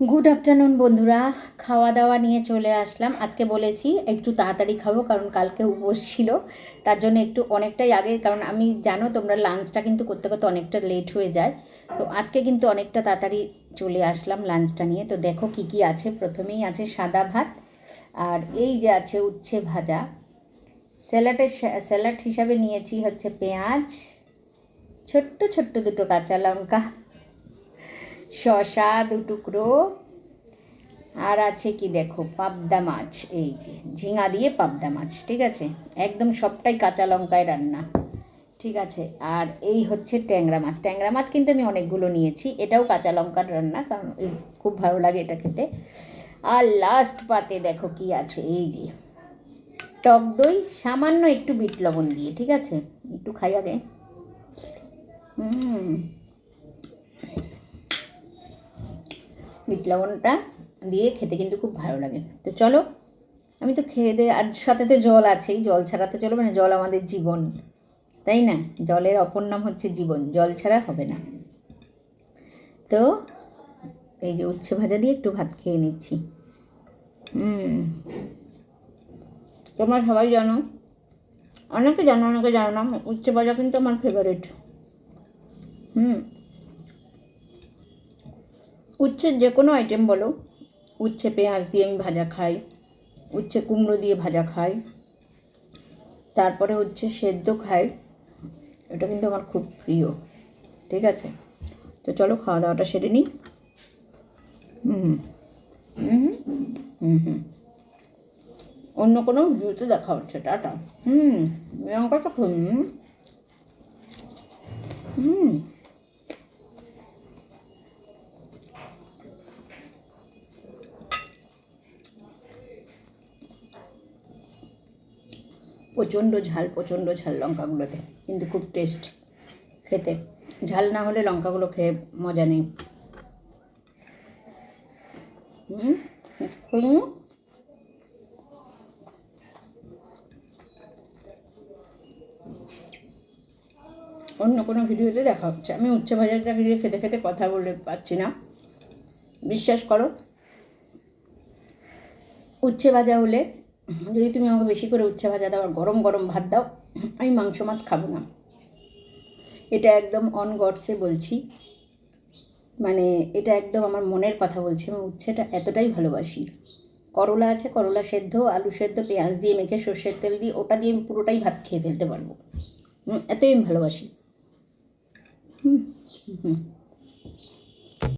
Good afternoon বন্ধুরা, খাওয়া দাওয়া নিয়ে চলে আসলাম। আজকে বলেছি একটু তাড়াতাড়ি খাবো, কারণ কালকে উপোস ছিল। তার জন্য একটু অনেকটাই আগে, কারণ আমি জানো তোমরা লাঞ্চটা কিন্তু করতে করতে অনেকটা লেট হয়ে যায়। তো আজকে কিন্তু অনেকটা তাড়াতাড়ি চলে আসলাম লাঞ্চটা নিয়ে। তো দেখো কি কি আছে। প্রথমেই আছে সাদা ভাত, আর এই যে আছে উচ্ছে ভাজা। স্যালাড হিসাবে নিয়েছি হচ্ছে পেঁয়াজ, ছোট্ট ছোট্ট দুটো কাঁচা লঙ্কা, শসা দু টুকরো, আর আছে কি দেখো পাবদা মাছ, এই যে ঝিঙা দিয়ে পাবদা মাছ, ঠিক আছে। একদম সবটাই কাঁচা লঙ্কায় রান্না, ঠিক আছে। আর এই হচ্ছে ট্যাংরা মাছ। ট্যাংরা মাছ কিন্তু আমি অনেকগুলো নিয়েছি, এটাও কাঁচা লঙ্কার রান্না, কারণ খুব ভালো লাগে এটা খেতে। আর লাস্ট পাতে দেখো কি আছে, এই যে টক দই, সামান্য একটু বিট লবণ দিয়ে, ঠিক আছে। একটু খাই আগে। বিট লবণটা দিয়ে খেতে কিন্তু খুব ভালো লাগে। তো চলো, আমি তো খেয়ে দে, আর সাথে তো জল আছেই, জল ছাড়া তো চলবে না, জল আমাদের জীবন, তাই না? জলের অপর নাম হচ্ছে জীবন, জল ছাড়া হবে না। তো এই যে উচ্ছে ভাজা দিয়ে একটু ভাত খেয়ে নিচ্ছি। তোমরা সবাই জানো, অনেকে জানো অনেকে জানো না, উচ্ছে ভাজা কিন্তু আমার ফেভারিট। উচ্ছের যে কোনো আইটেম বলো, উচ্ছে পেঁয়াজ দিয়ে আমি ভাজা খাই, উচ্ছে কুমড়ো দিয়ে ভাজা খাই, তারপরে হচ্ছে সেদ্ধ খাই। এটা কিন্তু আমার খুব প্রিয়, ঠিক আছে। তো চলো খাওয়া দাওয়াটা সেরে নিই। হুম হুম হুম হুম অন্য কোনো ভিডিওতে দেখা হচ্ছে। টাটা। লঙ্কা তো হুম হুম প্রচণ্ড ঝাল লঙ্কাগুলোতে, কিন্তু খুব টেস্ট খেতে। ঝাল না হলে লঙ্কাগুলো খেয়ে মজা নেই। হুম অন্য কোনো ভিডিওতে দেখা হচ্ছে। আমি উচ্ছে ভাজাটা ভিডিও খেতে খেতে কথা বলে পাচ্ছি না, বিশ্বাস করো। উচ্ছে ভাজা হলে, যদি তুমি আমাকে বেশি করে উচ্ছে ভাজা দাও আর গরম গরম ভাত দাও, আমি মাংস মাছ খাবো না। এটা একদম অন গডসে বলছি, মানে এটা একদম আমার মনের কথা বলছি। আমি উচ্ছেটা এতটাই ভালোবাসি। করলা আছে, করলা সেদ্ধ, আলু সেদ্ধ, পেঁয়াজ দিয়ে মেখে সর্ষের তেল দিয়ে, ওটা দিয়ে আমি পুরোটাই ভাত খেয়ে ফেলতে পারবো। এতই আমি ভালোবাসি। হুম হুম